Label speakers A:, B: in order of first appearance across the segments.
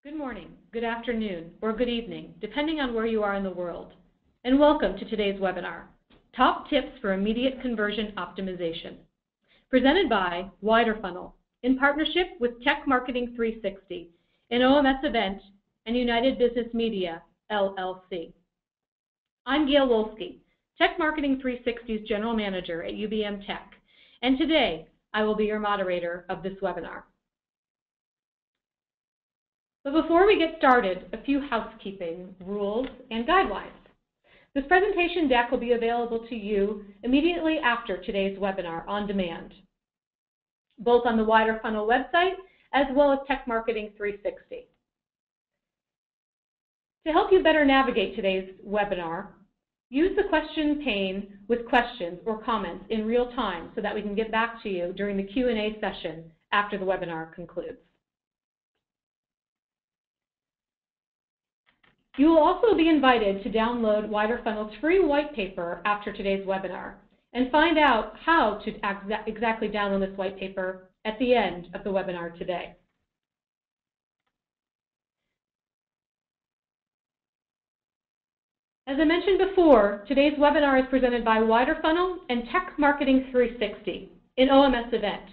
A: Good morning, good afternoon, or good evening, depending on where you are in the world. And welcome to today's webinar, Top Tips for Immediate Conversion Optimization, presented by Widerfunnel in partnership with Tech Marketing 360, an OMS event, and United Business Media, LLC. I'm Gail Wolski, Tech Marketing 360's General Manager at UBM Tech, and today I will be your moderator of this webinar. But before we get started, a few housekeeping rules and guidelines. This presentation deck will be available to you immediately after today's webinar on demand, both on the Widerfunnel website as well as Tech Marketing 360. To help you better navigate today's webinar, use the question pane with questions or comments in real time so that we can get back to you during the Q&A session after the webinar concludes. You will also be invited to download Widerfunnel's free white paper after today's webinar and find out how to exactly download this white paper at the end of the webinar today. As I mentioned before, today's webinar is presented by Widerfunnel and Tech Marketing 360, an OMS event.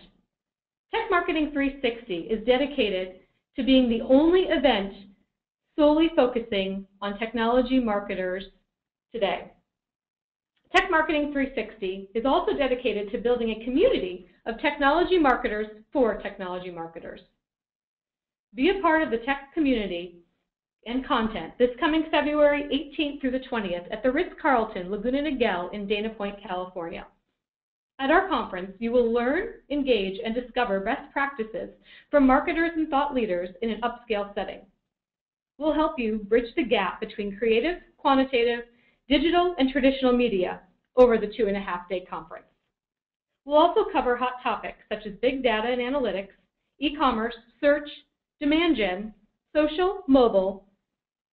A: Tech Marketing 360 is dedicated to being the only event solely focusing on technology marketers today. Tech Marketing 360 is also dedicated to building a community of technology marketers for technology marketers. Be a part of the tech community and content this coming February 18th through the 20th at the Ritz-Carlton Laguna Niguel in Dana Point, California. At our conference, you will learn, engage, and discover best practices from marketers and thought leaders in an upscale setting. We'll help you bridge the gap between creative, quantitative, digital, and traditional media over the 2.5-day conference. We'll also cover hot topics such as big data and analytics, e-commerce, search, demand gen, social, mobile,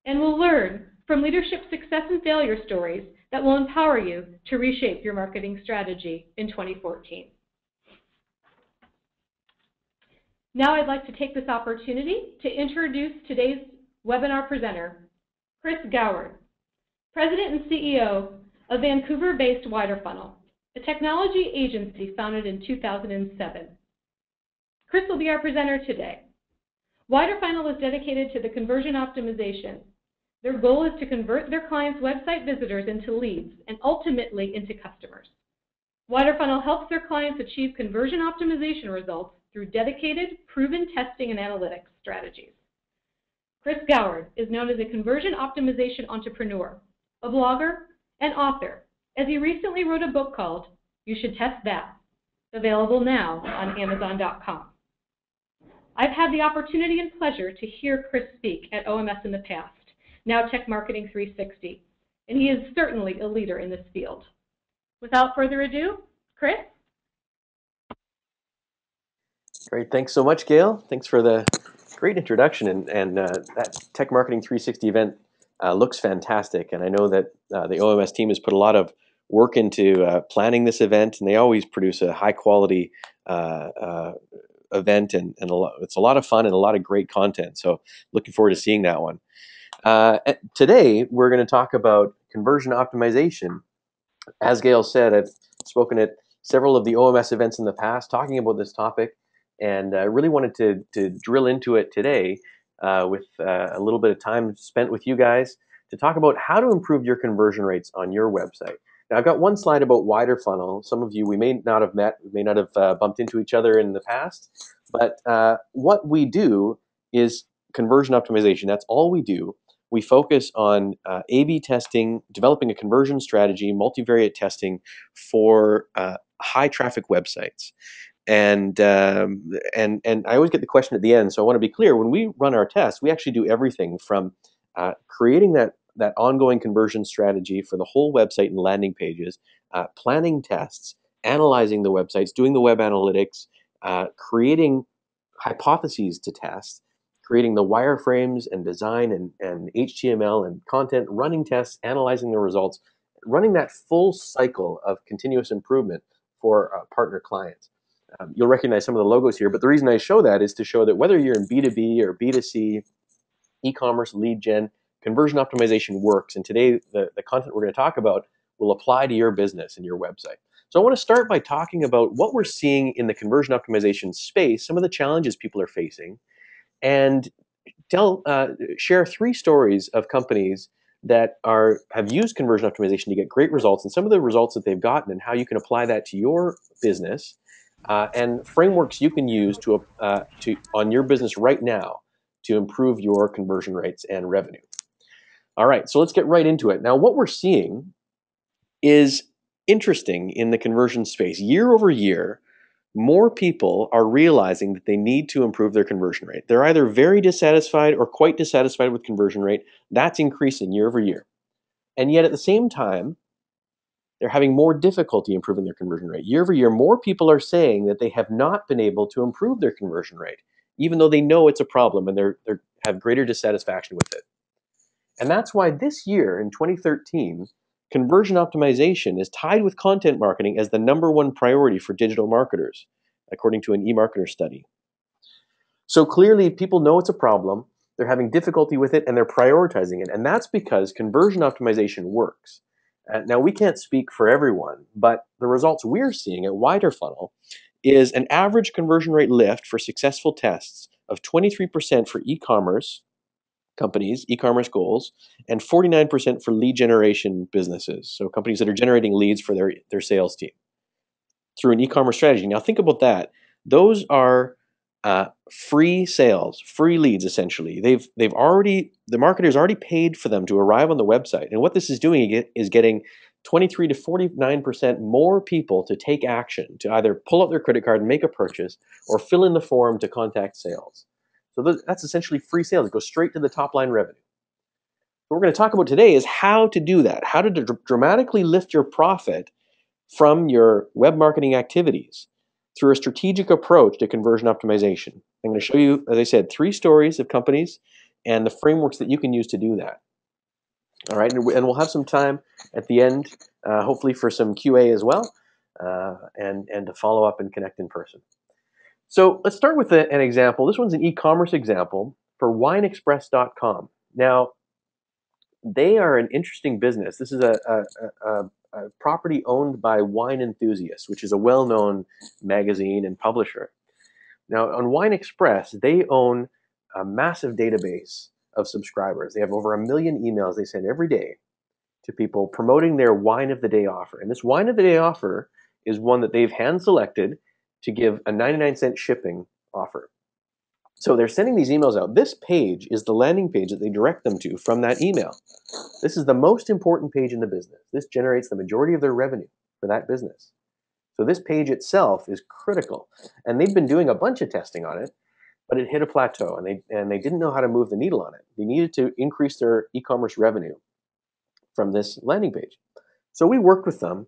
A: and we'll learn from leadership success and failure stories that will empower you to reshape your marketing strategy in 2014. Now I'd like to take this opportunity to introduce today's webinar presenter, Chris Goward, President and CEO of Vancouver-based Widerfunnel, a technology agency founded in 2007. Chris will be our presenter today. Widerfunnel is dedicated to the conversion optimization. Their goal is to convert their clients' website visitors into leads and ultimately into customers. Widerfunnel helps their clients achieve conversion optimization results through dedicated, proven testing and analytics strategies. Chris Goward is known as a conversion optimization entrepreneur, a blogger, and author, as he recently wrote a book called You Should Test That, available now on Amazon.com. I've had the opportunity and pleasure to hear Chris speak at OMS in the past, now Tech Marketing 360, and he is certainly a leader in this field. Without further ado, Chris?
B: Great, thanks so much, Gail. Thanks for the great introduction, and that Tech Marketing 360 event looks fantastic, and I know that the OMS team has put a lot of work into planning this event, and they always produce a high-quality event, and it's a lot of fun and a lot of great content, so looking forward to seeing that one. Today, we're going to talk about conversion optimization. As Gail said, I've spoken at several of the OMS events in the past talking about this topic, and I really wanted to drill into it today with a little bit of time spent with you guys to talk about how to improve your conversion rates on your website. Now, I've got one slide about Widerfunnel. Some of you we may not have met, we may not have bumped into each other in the past, but what we do is conversion optimization. That's all we do. We focus on A/B testing, developing a conversion strategy, multivariate testing for high traffic websites. And I always get the question at the end, so I want to be clear. When we run our tests, we actually do everything from creating that ongoing conversion strategy for the whole website and landing pages, planning tests, analyzing the websites, doing the web analytics, creating hypotheses to test, creating the wireframes and design and HTML and content, running tests, analyzing the results, running that full cycle of continuous improvement for partner clients. You'll recognize some of the logos here, but the reason I show that is to show that whether you're in B2B or B2C e-commerce, lead gen, conversion optimization works. And today, the content we're going to talk about will apply to your business and your website. So I want to start by talking about what we're seeing in the conversion optimization space, some of the challenges people are facing, and share 3 stories of companies that have used conversion optimization to get great results, and some of the results that they've gotten, and how you can apply that to your business, and frameworks you can use to on your business right now to improve your conversion rates and revenue. All right, so let's get right into it. Now, what we're seeing is interesting in the conversion space. Year over year, more people are realizing that they need to improve their conversion rate. They're either very dissatisfied or quite dissatisfied with conversion rate. That's increasing year over year. And yet at the same time, they're having more difficulty improving their conversion rate. Year over year, more people are saying that they have not been able to improve their conversion rate, even though they know it's a problem and they have greater dissatisfaction with it. And that's why this year, in 2013, conversion optimization is tied with content marketing as the #1 priority for digital marketers, according to an eMarketer study. So clearly, people know it's a problem, they're having difficulty with it, and they're prioritizing it. And that's because conversion optimization works. Now, we can't speak for everyone, but the results we're seeing at Widerfunnel is an average conversion rate lift for successful tests of 23% for e-commerce companies, e-commerce goals, and 49% for lead generation businesses. So companies that are generating leads for their sales team through an e-commerce strategy. Now think about that. Those are free sales, free leads essentially. The marketer's already paid for them to arrive on the website. And what this is doing is getting 23 to 49% more people to take action, to either pull out their credit card and make a purchase, or fill in the form to contact sales. So that's essentially free sales. It goes straight to the top line revenue. What we're going to talk about today is how to do that, how to dramatically lift your profit from your web marketing activities through a strategic approach to conversion optimization. I'm going to show you, as I said, 3 stories of companies and the frameworks that you can use to do that. All right, and we'll have some time at the end, hopefully for some QA as well, and to follow up and connect in person. So let's start with an example. This one's an e-commerce example for wineexpress.com. Now, they are an interesting business. This is a property owned by Wine Enthusiast, which is a well-known magazine and publisher. Now, on Wine Express, they own a massive database of subscribers. They have over 1 million emails they send every day to people promoting their Wine of the Day offer. And this Wine of the Day offer is one that they've hand-selected to give a 99-cent shipping offer. So they're sending these emails out. This page is the landing page that they direct them to from that email. This is the most important page in the business. This generates the majority of their revenue for that business. So this page itself is critical. And they've been doing a bunch of testing on it, but it hit a plateau, and they didn't know how to move the needle on it. They needed to increase their e-commerce revenue from this landing page. So we worked with them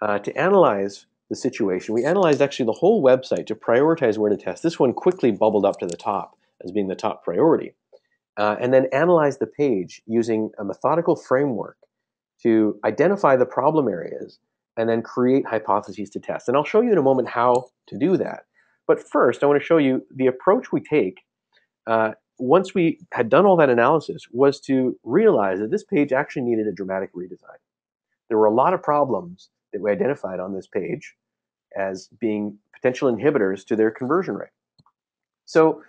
B: to analyze the situation. We analyzed actually the whole website to prioritize where to test. This one quickly bubbled up to the top as being the top priority. And then analyzed the page using a methodical framework to identify the problem areas and then create hypotheses to test. And I'll show you in a moment how to do that. But first, I want to show you the approach we take once we had done all that analysis was to realize that this page actually needed a dramatic redesign. There were a lot of problems that we identified on this page as being potential inhibitors to their conversion rate. So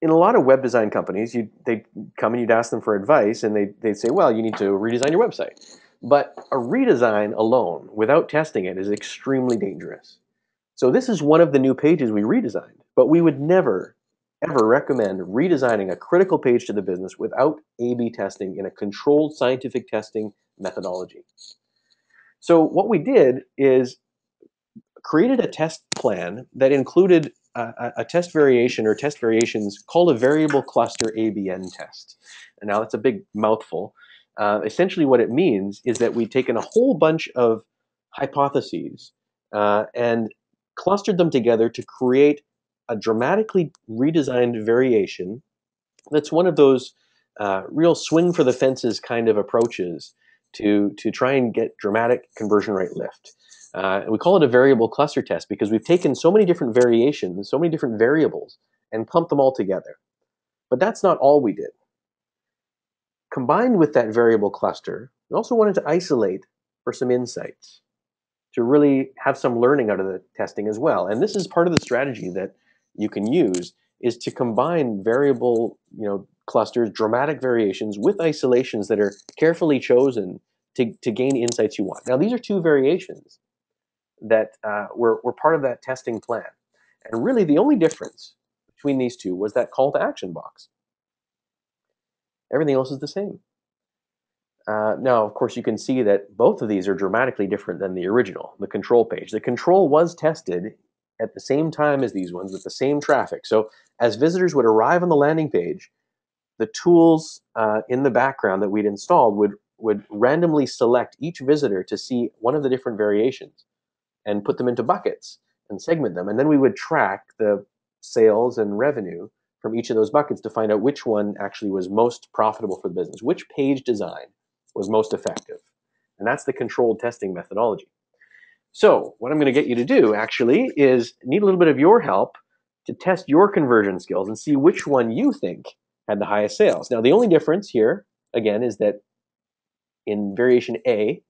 B: in a lot of web design companies, they'd come and you'd ask them for advice, and they'd say, well, you need to redesign your website. But a redesign alone, without testing it, is extremely dangerous. So this is one of the new pages we redesigned, but we would never, ever recommend redesigning a critical page to the business without A/B testing in a controlled scientific testing methodology. So what we did is created a test plan that included a test variation or test variations called a variable cluster ABN test. And now that's a big mouthful. Essentially what it means is that we've taken a whole bunch of hypotheses and clustered them together to create a dramatically redesigned variation that's one of those real swing for the fences kind of approaches to try and get dramatic conversion rate lift. We call it a variable cluster test because we've taken so many different variations, so many different variables, and clumped them all together. But that's not all we did. combined with that variable cluster, we also wanted to isolate for some insights, to really have some learning out of the testing as well. And this is part of the strategy that you can use, is to combine variable, clusters, dramatic variations with isolations that are carefully chosen to gain insights you want. Now, these are two variations that were part of that testing plan. And really the only difference between these two was that call to action box. Everything else is the same. Now, of course, you can see that both of these are dramatically different than the original, the control page. The control was tested at the same time as these ones with the same traffic. So as visitors would arrive on the landing page, the tools in the background that we'd installed would randomly select each visitor to see one of the different variations and put them into buckets and segment them. And then we would track the sales and revenue from each of those buckets to find out which one actually was most profitable for the business, which page design was most effective. And that's the controlled testing methodology. So what I'm going to get you to do actually is need a little bit of your help to test your conversion skills and see which one you think had the highest sales. Now, the only difference here, again, is that in variation A,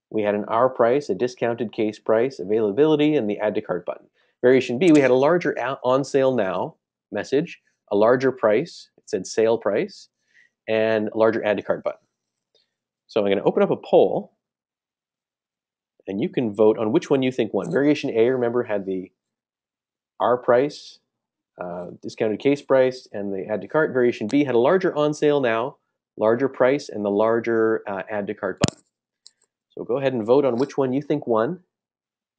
B: we had an hour price, a discounted case price, availability, and the add to cart button. Variation B, we had a larger on sale now message, a larger price, it said sale price, and a larger add to cart button. So I'm going to open up a poll, and you can vote on which one you think won. Variation A, remember, had the hour price, discounted case price, and the add to cart. Variation B had a larger on sale now, larger price, and the larger add to cart button. So go ahead and vote on which one you think won,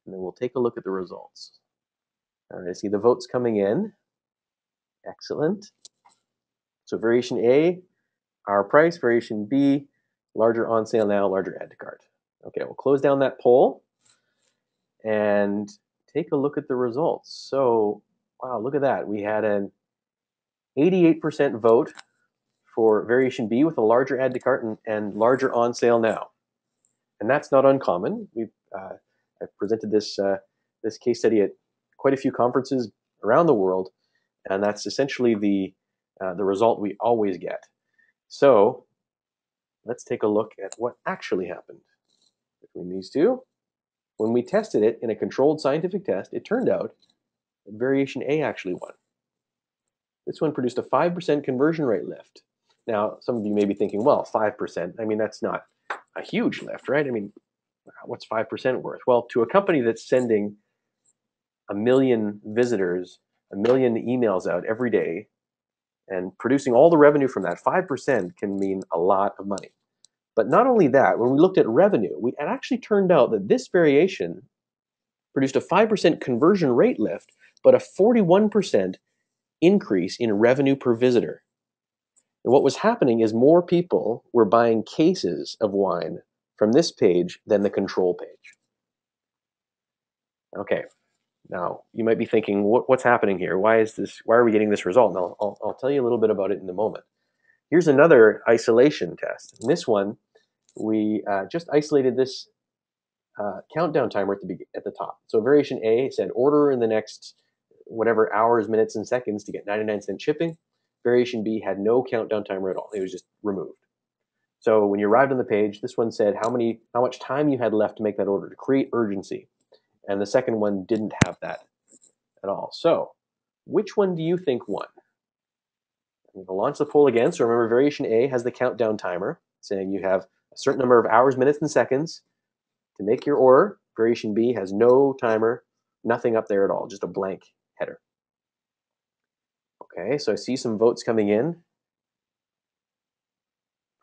B: and then we'll take a look at the results. All right, I see the votes coming in. Excellent. So variation A, our price. Variation B, larger on sale now, larger add to cart. Okay, we'll close down that poll and take a look at the results. So, wow, look at that. We had an 88% vote for variation B with a larger add to cart and larger on sale now. And that's not uncommon. I've presented this case study at quite a few conferences around the world, and that's essentially the result we always get. So let's take a look at what actually happened between these two. When we tested it in a controlled scientific test, it turned out that variation A actually won. This one produced a 5% conversion rate lift. Now, some of you may be thinking, well, 5%, I mean, that's not a huge lift, right? I mean, what's 5% worth? Well, to a company that's sending 1 million visitors, 1 million emails out every day, and producing all the revenue from that, 5% can mean a lot of money. But not only that, when we looked at revenue, it actually turned out that this variation produced a 5% conversion rate lift, but a 41% increase in revenue per visitor. And what was happening is more people were buying cases of wine from this page than the control page. Okay, now you might be thinking, what's happening here? Why are we getting this result? And I'll tell you a little bit about it in a moment. Here's another isolation test. In this one, we just isolated this countdown timer at the top. So variation A said order in the next whatever hours, minutes, and seconds to get 99-cent shipping. Variation B had no countdown timer at all. It was just removed. So when you arrived on the page, this one said how much time you had left to make that order, to create urgency. And the second one didn't have that at all. So which one do you think won? I'm going to launch the poll again. So remember, variation A has the countdown timer, saying you have a certain number of hours, minutes, and seconds to make your order. Variation B has no timer, nothing up there at all, just a blank header. Okay, so I see some votes coming in.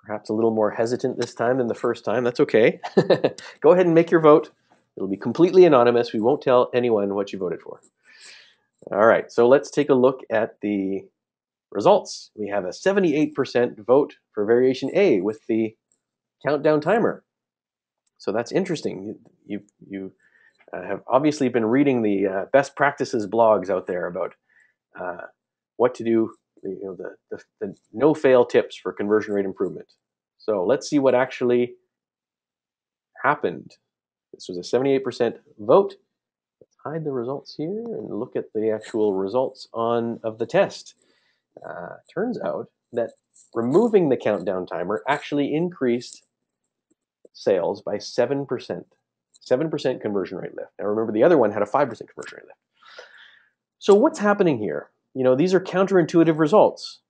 B: Perhaps a little more hesitant this time than the first time. That's okay. Go ahead and make your vote. It'll be completely anonymous. We won't tell anyone what you voted for. All right, so let's take a look at the results. We have a 78% vote for variation A with the countdown timer. So that's interesting. You have obviously been reading the best practices blogs out there about what to do, the no-fail tips for conversion rate improvement. So let's see what actually happened. This was a 78% vote. Let's hide the results here and look at the actual results of the test. Turns out that removing the countdown timer actually increased sales by 7%. 7% conversion rate lift. Now remember, the other one had a 5% conversion rate lift. So what's happening here? These are counterintuitive results,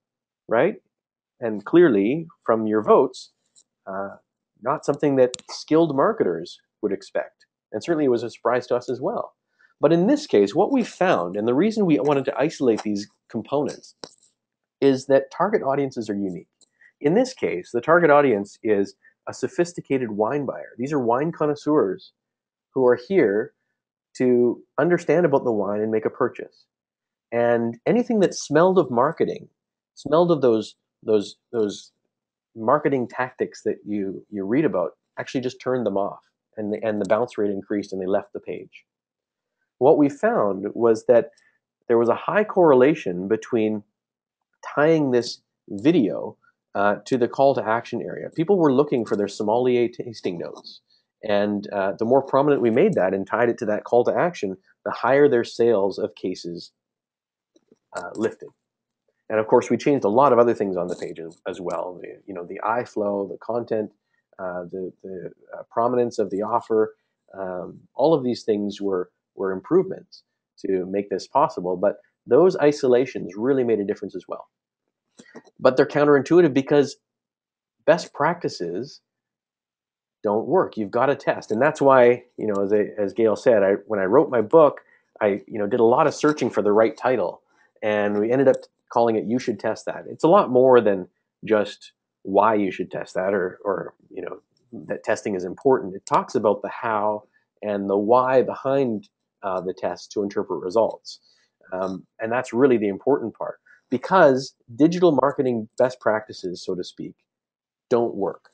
B: right? And clearly, from your votes, not something that skilled marketers would expect. And certainly it was a surprise to us as well. But in this case, what we found, and the reason we wanted to isolate these components, is that target audiences are unique. In this case, the target audience is a sophisticated wine buyer. These are wine connoisseurs who are here to understand about the wine and make a purchase. And anything that smelled of marketing, smelled of those marketing tactics that you read about, actually just turned them off, and the bounce rate increased and they left the page. What we found was that there was a high correlation between tying this video to the call to action area. People were looking for their sommelier tasting notes. And the more prominent we made that and tied it to that call to action, the higher their sales of cases lifted. And of course, we changed a lot of other things on the page as well. The eye flow, the content, the prominence of the offer. All of these things were improvements to make this possible. But those isolations really made a difference as well. But they're counterintuitive because best practices don't work. You've got to test. And that's why, as Gail said, when I wrote my book, I did a lot of searching for the right title. And we ended up calling it "You Should Test That." It's a lot more than just why you should test that, or that testing is important. It talks about the how and the why behind the test to interpret results. And that's really the important part, because digital marketing best practices, so to speak, don't work.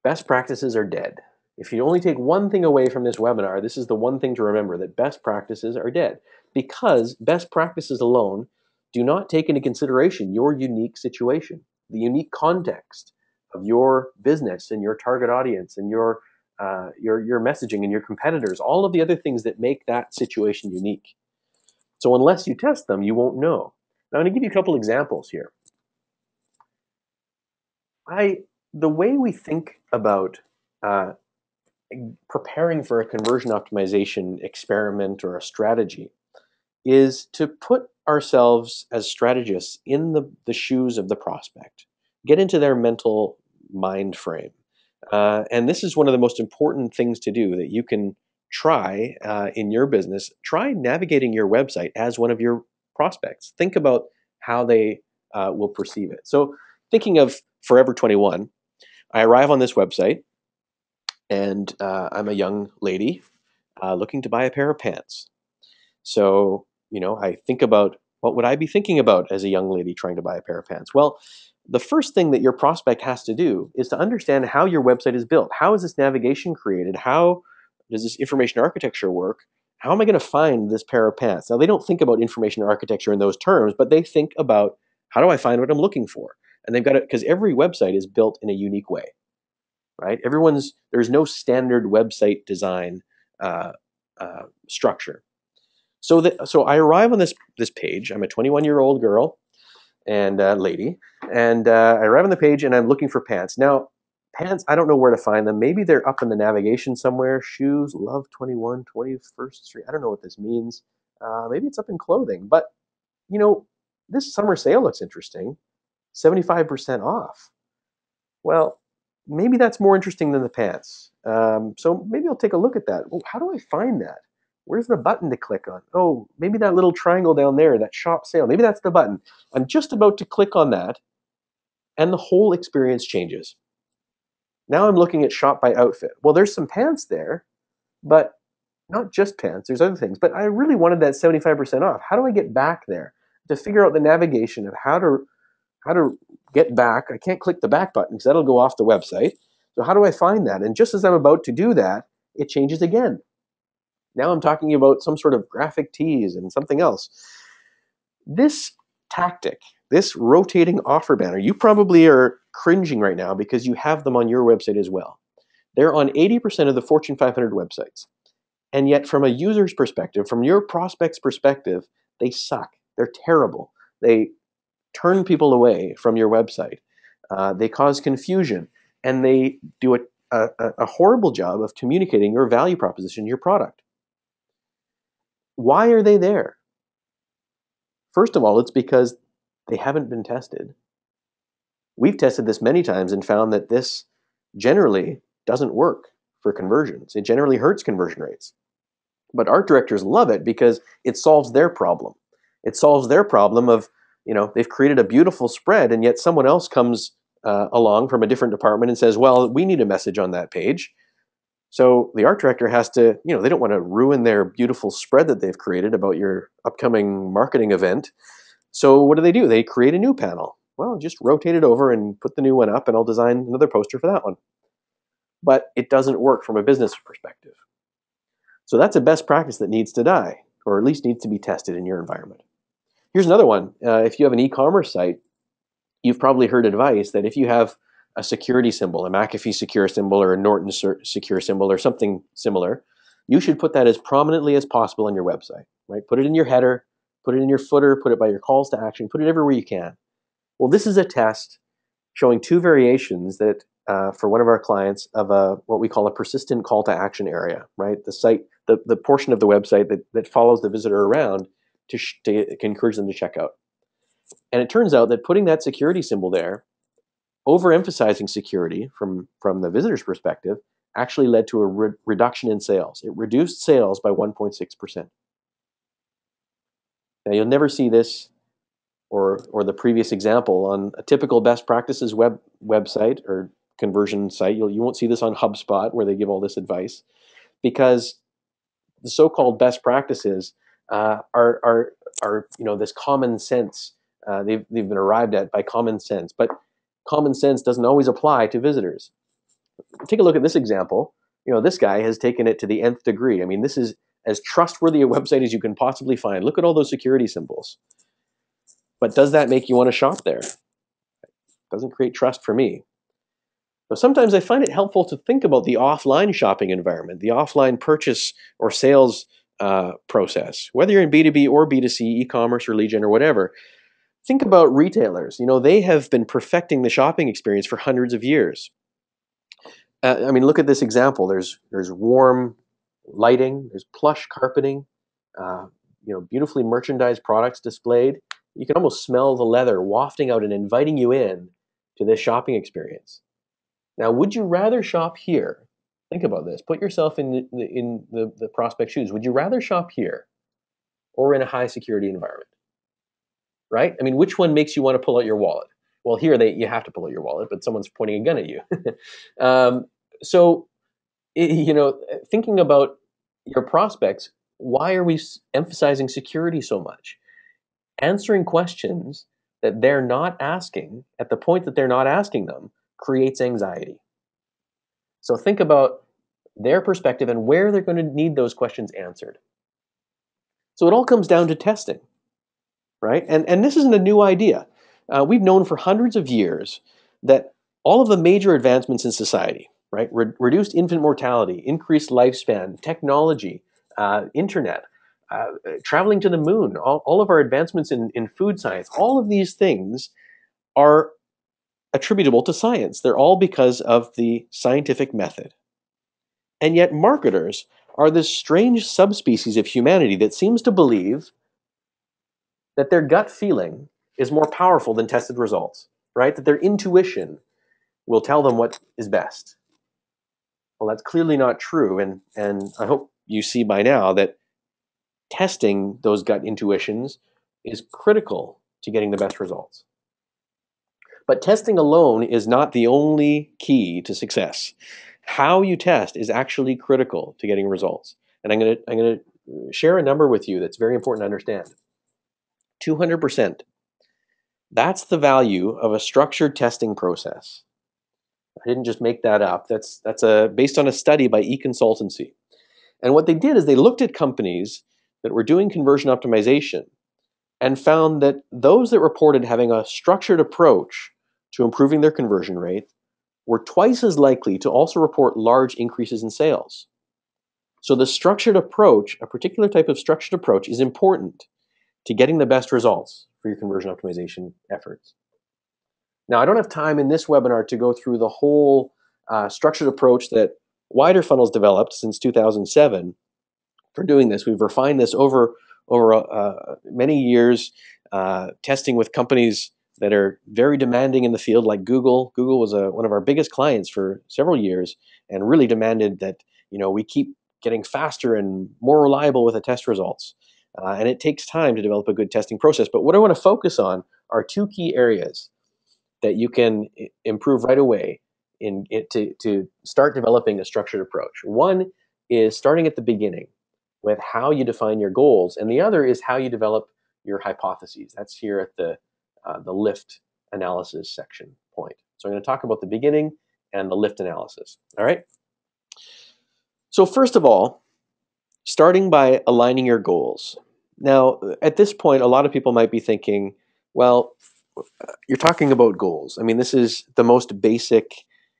B: Best practices are dead. If you only take one thing away from this webinar, this is the one thing to remember: that best practices are dead, because best practices alone do not take into consideration your unique situation, the unique context of your business and your target audience and your messaging and your competitors, all of the other things that make that situation unique. So unless you test them, you won't know. Now, I'm going to give you a couple examples here. The way we think about preparing for a conversion optimization experiment or a strategy is to put ourselves as strategists in the shoes of the prospect, get into their mental mind frame. And this is one of the most important things to do that you can try in your business. Try navigating your website as one of your prospects. Think about how they will perceive it. So thinking of Forever 21, I arrive on this website, and I'm a young lady looking to buy a pair of pants. So, I think about, what would I be thinking about as a young lady trying to buy a pair of pants? Well, the first thing that your prospect has to do is to understand how your website is built. How is this navigation created? How does this information architecture work? How am I going to find this pair of pants? Now, they don't think about information architecture in those terms, but they think about, how do I find what I'm looking for? And they've got it, because every website is built in a unique way, right? There's no standard website design structure. So I arrive on this page. I'm a 21-year-old girl and lady, and I arrive on the page and I'm looking for pants. Now, pants, I don't know where to find them. Maybe they're up in the navigation somewhere. Shoes, Love 21, 21st Street. I don't know what this means. Maybe it's up in clothing. But, this summer sale looks interesting. 75% off. Well, maybe that's more interesting than the pants. So maybe I'll take a look at that. Well, how do I find that? Where's the button to click on? Oh, maybe that little triangle down there, that shop sale. Maybe that's the button. I'm just about to click on that, and the whole experience changes. Now I'm looking at shop by outfit. Well, there's some pants there, but not just pants. There's other things. But I really wanted that 75% off. How do I get back there? To figure out the navigation of how to get back. I can't click the back button because that'll go off the website. So how do I find that? And just as I'm about to do that, it changes again. Now I'm talking about some sort of graphic tees and something else. This tactic, this rotating offer banner, you probably are cringing right now because you have them on your website as well. They're on 80% of the Fortune 500 websites. And yet from a user's perspective, from your prospect's perspective, they suck. They're terrible. They turn people away from your website. They cause confusion, and they do a horrible job of communicating your value proposition, your product. Why are they there? First of all, it's because they haven't been tested. We've tested this many times and found that this generally doesn't work for conversions. It generally hurts conversion rates. But art directors love it because it solves their problem. It solves their problem of, they've created a beautiful spread, and yet someone else comes along from a different department and says, well, we need a message on that page. So the art director has to, they don't want to ruin their beautiful spread that they've created about your upcoming marketing event. So what do? They create a new panel. Well, just rotate it over and put the new one up, and I'll design another poster for that one. But it doesn't work from a business perspective. So that's a best practice that needs to die, or at least needs to be tested in your environment. Here's another one. If you have an e-commerce site, you've probably heard advice that if you have a security symbol, a McAfee secure symbol or a Norton secure symbol or something similar, you should put that as prominently as possible on your website, right? Put it in your header, put it in your footer, put it by your calls to action, put it everywhere you can. Well, this is a test showing two variations that for one of our clients of what we call a persistent call to action area, right? The site, the portion of the website that follows the visitor around to encourage them to check out. And it turns out that putting that security symbol there, overemphasizing security from the visitor's perspective, actually led to a reduction in sales. It reduced sales by 1.6%. Now, you'll never see this or the previous example on a typical best practices website or conversion site. You won't see this on HubSpot where they give all this advice, because the so-called best practices are this common sense. They've been arrived at by common sense, but common sense doesn't always apply to visitors. Take a look at this example. This guy has taken it to the nth degree. I mean, this is as trustworthy a website as you can possibly find. Look at all those security symbols. But does that make you want to shop there? Doesn't create trust for me. But sometimes I find it helpful to think about the offline shopping environment, the offline purchase or sales process, whether you're in B2B or B2C, e-commerce or lead gen or whatever. Think about retailers. They have been perfecting the shopping experience for hundreds of years. Look at this example. There's warm lighting, there's plush carpeting, beautifully merchandised products displayed. You can almost smell the leather wafting out and inviting you in to this shopping experience. Now, would you rather shop here? Think about this. Put yourself in the prospect shoes. Would you rather shop here or in a high security environment? Right? Which one makes you want to pull out your wallet? Well, here you have to pull out your wallet, but someone's pointing a gun at you. Thinking about your prospects, why are we emphasizing security so much? Answering questions that they're not asking at the point that they're not asking them creates anxiety. So think about their perspective and where they're going to need those questions answered. So it all comes down to testing, right? And this isn't a new idea. We've known for hundreds of years that all of the major advancements in society, right? Reduced infant mortality, increased lifespan, technology, internet, traveling to the moon, all of our advancements in food science, all of these things are attributable to science. They're all because of the scientific method. And yet marketers are this strange subspecies of humanity that seems to believe that their gut feeling is more powerful than tested results, right? That their intuition will tell them what is best. Well, that's clearly not true, and I hope you see by now that testing those gut intuitions is critical to getting the best results. But testing alone is not the only key to success. How you test is actually critical to getting results. And I'm going to share a number with you that's very important to understand. 200%. That's the value of a structured testing process. I didn't just make that up. That's based on a study by eConsultancy. And what they did is they looked at companies that were doing conversion optimization and found that those that reported having a structured approach to improving their conversion rate were twice as likely to also report large increases in sales. So the structured approach, a particular type of structured approach, is important to getting the best results for your conversion optimization efforts. Now, I don't have time in this webinar to go through the whole structured approach that Widerfunnel's developed since 2007 for doing this. We've refined this over many years, testing with companies that are very demanding in the field, like Google. Google was one of our biggest clients for several years, and really demanded that we keep getting faster and more reliable with the test results. And it takes time to develop a good testing process. But what I want to focus on are two key areas that you can improve right away to start developing a structured approach. One is starting at the beginning with how you define your goals, and the other is how you develop your hypotheses. That's here at the lift analysis section point. So I'm going to talk about the beginning and the lift analysis. All right. So first of all, starting by aligning your goals. Now, at this point, a lot of people might be thinking, well, you're talking about goals. I mean, this is the most basic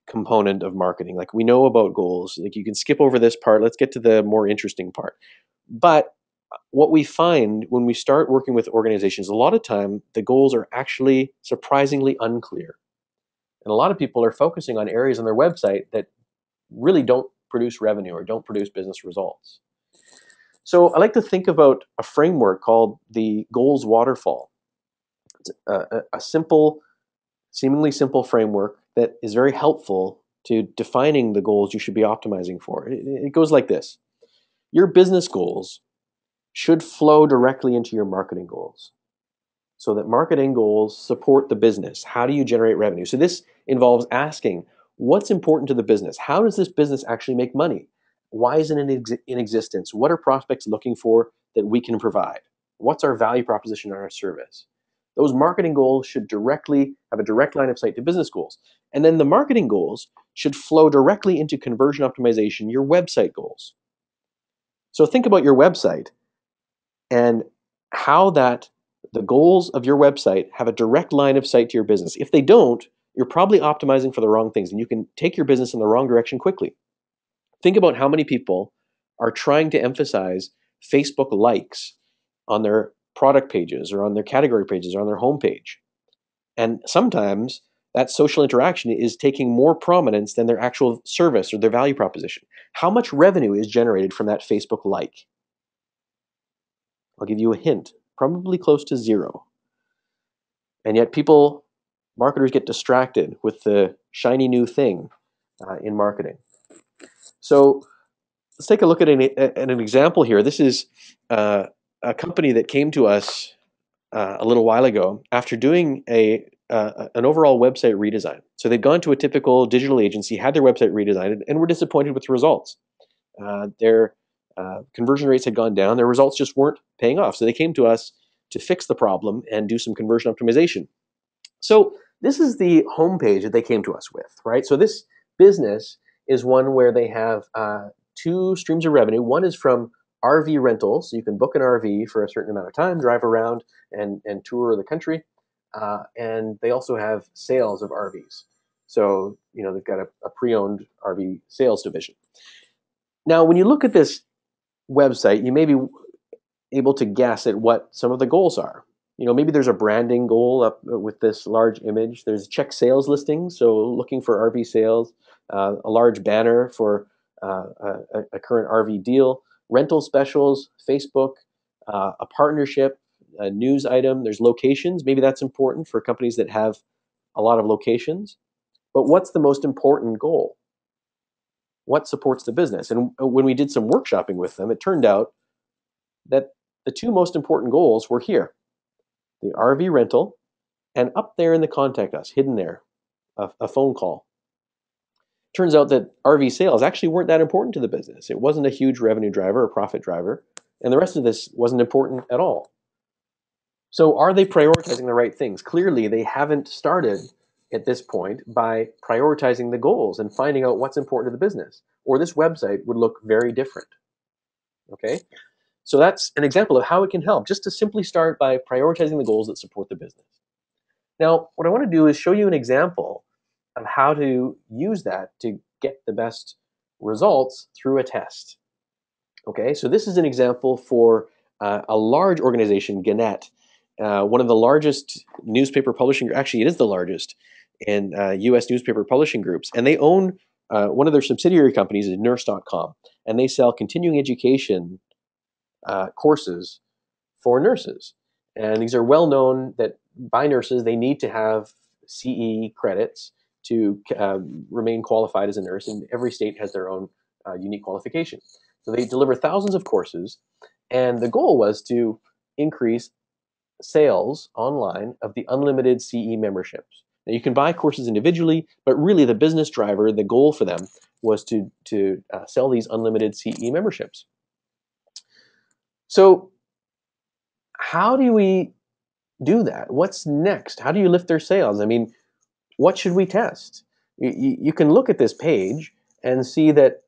B: component of marketing. Like, we know about goals. Like, you can skip over this part. Let's get to the more interesting part. But what we find when we start working with organizations, a lot of time, the goals are actually surprisingly unclear. And a lot of people are focusing on areas on their website that really don't produce revenue or don't produce business results. So I like to think about a framework called the goals waterfall. It's a simple, seemingly simple framework that is very helpful to defining the goals you should be optimizing for. It goes like this. Your business goals should flow directly into your marketing goals, so that marketing goals support the business. How do you generate revenue? So this involves asking, what's important to the business? How does this business actually make money? Why isn't it in existence? What are prospects looking for that we can provide? What's our value proposition on our service? Those marketing goals should directly have a direct line of sight to business goals. And then the marketing goals should flow directly into conversion optimization, your website goals. So think about your website and how that the goals of your website have a direct line of sight to your business. If they don't, you're probably optimizing for the wrong things, and you can take your business in the wrong direction quickly. Think about how many people are trying to emphasize Facebook likes on their product pages or on their category pages or on their homepage. And sometimes that social interaction is taking more prominence than their actual service or their value proposition. How much revenue is generated from that Facebook like? I'll give you a hint, probably close to zero. And yet marketers get distracted with the shiny new thing in marketing. So let's take a look at an example here. This is a company that came to us a little while ago after doing an overall website redesign. So they'd gone to a typical digital agency, had their website redesigned, and were disappointed with the results. Their conversion rates had gone down. Their results just weren't paying off. So they came to us to fix the problem and do some conversion optimization. So this is the homepage that they came to us with, right? So this business is one where they have two streams of revenue. One is from RV rentals. So you can book an RV for a certain amount of time, drive around and tour the country. And they also have sales of RVs. So, they've got a pre-owned RV sales division. Now, when you look at this website, you may be able to guess at what some of the goals are. Maybe there's a branding goal up with this large image. There's check sales listings, so looking for RV sales, a large banner for a current RV deal, rental specials, Facebook, a partnership, a news item. There's locations. Maybe that's important for companies that have a lot of locations. But what's the most important goal? What supports the business? And when we did some workshopping with them, it turned out that the two most important goals were here. The RV rental, and up there in the contact us, hidden there, a phone call. Turns out that RV sales actually weren't that important to the business. It wasn't a huge revenue driver or profit driver, and the rest of this wasn't important at all. So are they prioritizing the right things? Clearly, they haven't started at this point by prioritizing the goals and finding out what's important to the business, or this website would look very different. Okay? So that's an example of how it can help, just to simply start by prioritizing the goals that support the business. Now, what I want to do is show you an example of how to use that to get the best results through a test. Okay, so this is an example for a large organization, Gannett, one of the largest newspaper publishing, actually it is the largest in U.S. newspaper publishing groups, and they own one of their subsidiary companies is nurse.com, and they sell continuing education courses for nurses. And these are well known that by nurses, they need to have CE credits to remain qualified as a nurse, and every state has their own unique qualification. So they deliver thousands of courses, and the goal was to increase sales online of the unlimited CE memberships. Now you can buy courses individually, but really the business driver, the goal for them was to sell these unlimited CE memberships. So how do we do that? What's next? How do you lift their sales? I mean, what should we test? You can look at this page and see that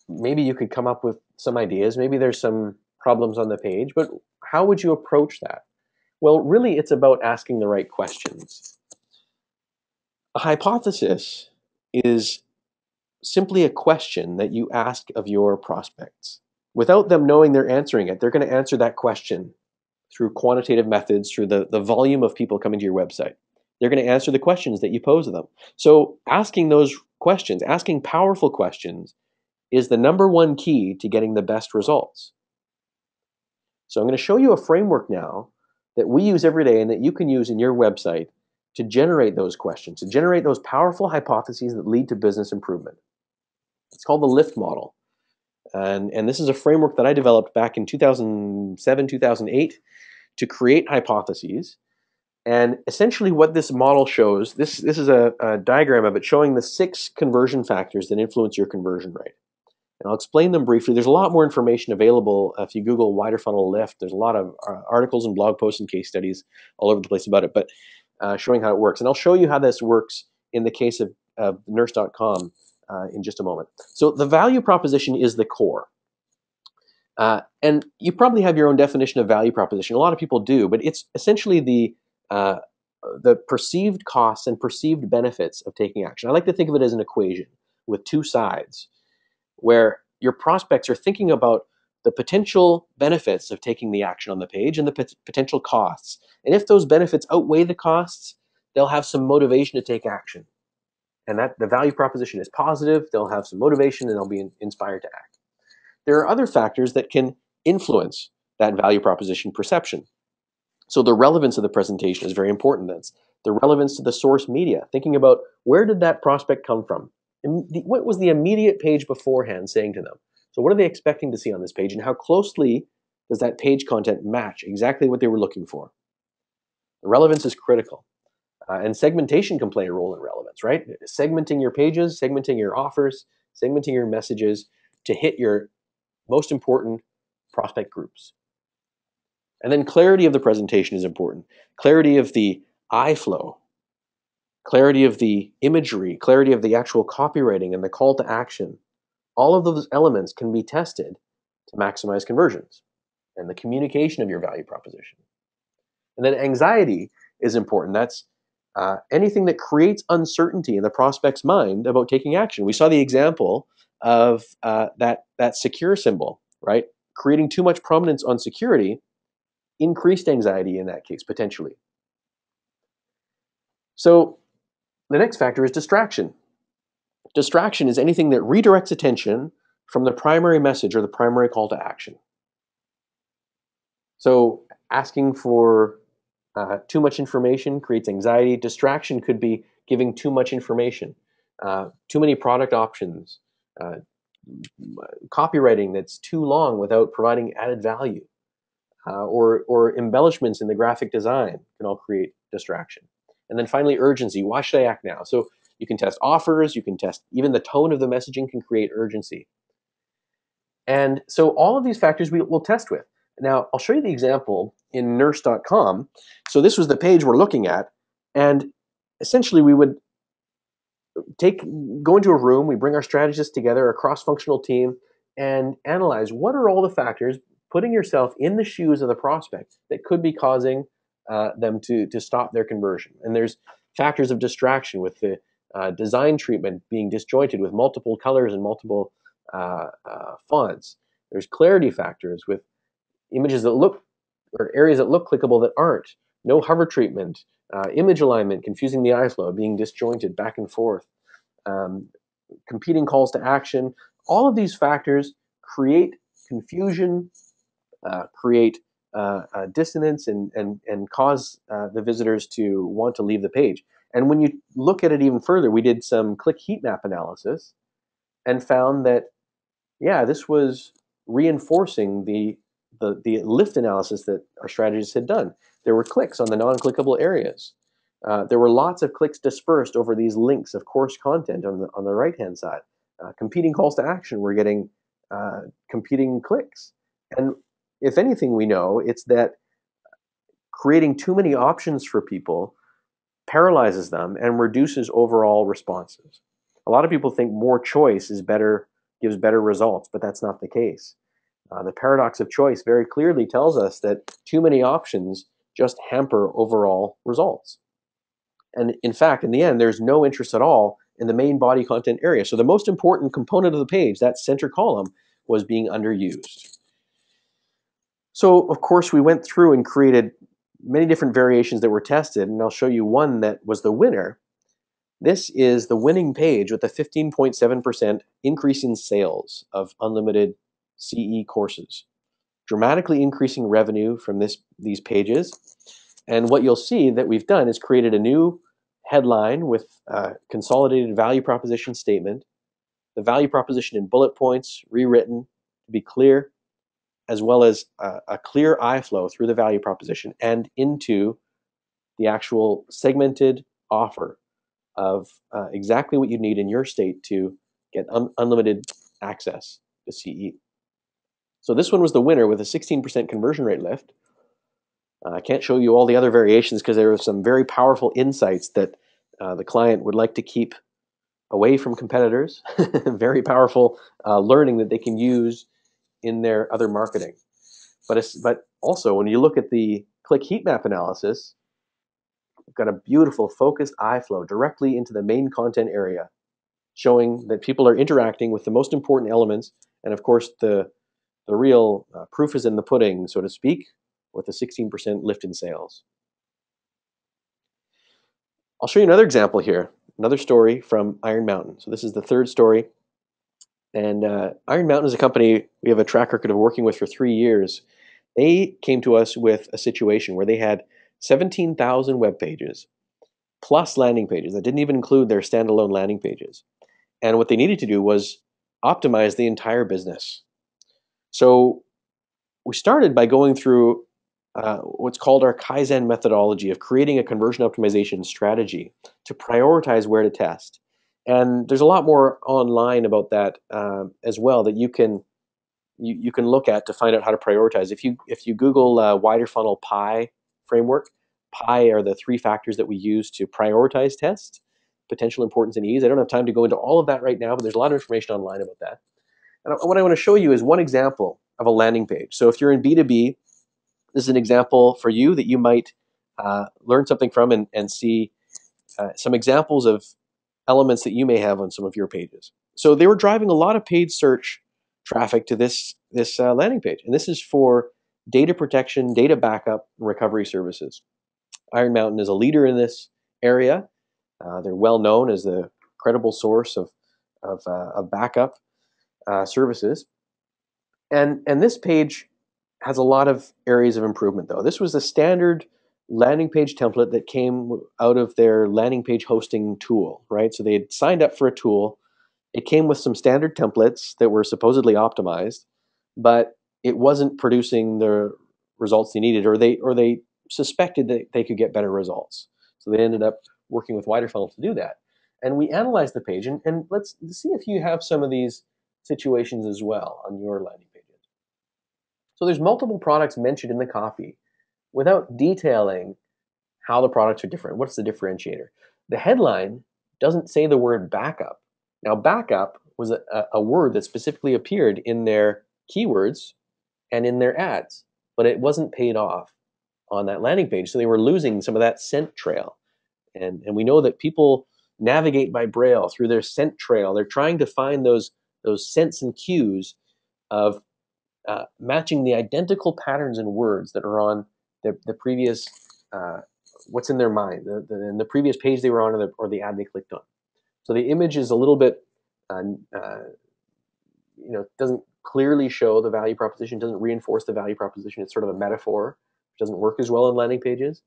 B: maybe you could come up with some ideas. Maybe there's some problems on the page, but how would you approach that? Well, really, it's about asking the right questions. A hypothesis is simply a question that you ask of your prospects. Without them knowing they're answering it, they're going to answer that question through quantitative methods, through the volume of people coming to your website. They're going to answer the questions that you pose to them. So asking those questions, asking powerful questions, is the number one key to getting the best results. So I'm going to show you a framework now that we use every day and that you can use in your website to generate those questions, to generate those powerful hypotheses that lead to business improvement. It's called the LIFT model. And this is a framework that I developed back in 2007, 2008 to create hypotheses. And essentially what this model shows, this is a diagram of it showing the 6 conversion factors that influence your conversion rate. And I'll explain them briefly. There's a lot more information available if you Google Widerfunnel Lift. There's a lot of articles and blog posts and case studies all over the place about it, but showing how it works. And I'll show you how this works in the case of nurse.com in just a moment. So the value proposition is the core. And you probably have your own definition of value proposition. A lot of people do, but it's essentially the perceived costs and perceived benefits of taking action. I like to think of it as an equation with 2 sides, where your prospects are thinking about the potential benefits of taking the action on the page and the potential costs. And if those benefits outweigh the costs, they'll have some motivation to take action. And that the value proposition is positive, they'll have some motivation and they'll be inspired to act. There are other factors that can influence that value proposition perception. So the relevance of the presentation is very important. That's the relevance to the source media, thinking about where did that prospect come from? What was the immediate page beforehand saying to them? So what are they expecting to see on this page, and how closely does that page content match exactly what they were looking for? The relevance is critical. And segmentation can play a role in relevance, right? Segmenting your pages, segmenting your offers, segmenting your messages to hit your most important prospect groups. And then clarity of the presentation is important. Clarity of the eye flow, clarity of the imagery, clarity of the actual copywriting and the call to action. All of those elements can be tested to maximize conversions and the communication of your value proposition. And then anxiety is important. That's anything that creates uncertainty in the prospect's mind about taking action. We saw the example of that secure symbol, right? Creating too much prominence on security increased anxiety in that case, potentially. So the next factor is distraction. Distraction is anything that redirects attention from the primary message or the primary call to action. So asking for too much information creates anxiety. Distraction could be giving too much information, too many product options, copywriting that's too long without providing added value, or embellishments in the graphic design can all create distraction. And then finally, urgency. Why should I act now? So you can test offers, you can test even the tone of the messaging can create urgency. And so all of these factors we'll test with. Now, I'll show you the example in nurse.com. So this was the page we're looking at. And essentially, we would go into a room, we bring our strategists together, a cross-functional team, and analyze what are all the factors, putting yourself in the shoes of the prospect that could be causing them to stop their conversion. And there's factors of distraction with the design treatment being disjointed with multiple colors and multiple fonts. There's clarity factors with images that look or areas that look clickable that aren't, no hover treatment, image alignment, confusing the eye flow, being disjointed back and forth, um, competing calls to action. All of these factors create confusion, create dissonance, and cause the visitors to want to leave the page. And when you look at it even further, we did some click heat map analysis and found that, yeah, this was reinforcing the lift analysis that our strategists had done. There were clicks on the non-clickable areas. There were lots of clicks dispersed over these links of course content on the right-hand side. Competing calls to action were getting competing clicks. And if anything, we know it's that creating too many options for people paralyzes them and reduces overall responses. A lot of people think more choice is better, gives better results, but that's not the case. The paradox of choice very clearly tells us that too many options just hamper overall results. And in fact, in the end, there's no interest at all in the main body content area. So the most important component of the page, that center column, was being underused. So of course, we went through and created many different variations that were tested, and I'll show you one that was the winner. This is the winning page with a 15.7% increase in sales of unlimited CE courses, dramatically increasing revenue from these pages. And what you'll see that we've done is created a new headline with a consolidated value proposition statement, the value proposition in bullet points, rewritten to be clear, as well as a clear eye flow through the value proposition and into the actual segmented offer of exactly what you need in your state to get unlimited access to CE. So this one was the winner with a 16% conversion rate lift. I can't show you all the other variations because there are some very powerful insights that the client would like to keep away from competitors. Very powerful learning that they can use in their other marketing. But also, when you look at the click heat map analysis, we've got a beautiful focused eye flow directly into the main content area, showing that people are interacting with the most important elements. And of course, the real proof is in the pudding, so to speak, with a 16% lift in sales. I'll show you another example here, another story from Iron Mountain. So this is the third story. And Iron Mountain is a company we have a track record of working with for 3 years. They came to us with a situation where they had 17,000 web pages plus landing pages that didn't even include their standalone landing pages. And what they needed to do was optimize the entire business. So we started by going through what's called our Kaizen methodology of creating a conversion optimization strategy to prioritize where to test. And there's a lot more online about that as well that you can look at to find out how to prioritize. If you Google Widerfunnel PI framework, PI are the 3 factors that we use to prioritize tests: potential, importance, and ease. I don't have time to go into all of that right now, but there's a lot of information online about that. And what I want to show you is one example of a landing page. So if you're in B2B, this is an example for you that you might learn something from and see some examples of elements that you may have on some of your pages. So they were driving a lot of paid search traffic to this landing page. And this is for data protection, data backup, and recovery services. Iron Mountain is a leader in this area. They're well known as the credible source of backup services. And this page has a lot of areas of improvement, though. This was a standard landing page template that came out of their landing page hosting tool, right? So they had signed up for a tool. It came with some standard templates that were supposedly optimized, but it wasn't producing the results they needed, or they suspected that they could get better results. So they ended up working with Widerfunnel to do that. And we analyzed the page, and let's see if you have some of these situations as well on your landing pages. So there's multiple products mentioned in the copy without detailing how the products are different. What's the differentiator? The headline doesn't say the word backup. Now, backup was a word that specifically appeared in their keywords and in their ads, but it wasn't paid off on that landing page. So they were losing some of that scent trail. And we know that people navigate by braille through their scent trail. They're trying to find those scents and cues of matching the identical patterns and words that are on the previous, what's in their mind, in the previous page they were on, or the ad they clicked on. So the image is a little bit, doesn't clearly show the value proposition, doesn't reinforce the value proposition. It's sort of a metaphor, which doesn't work as well on landing pages.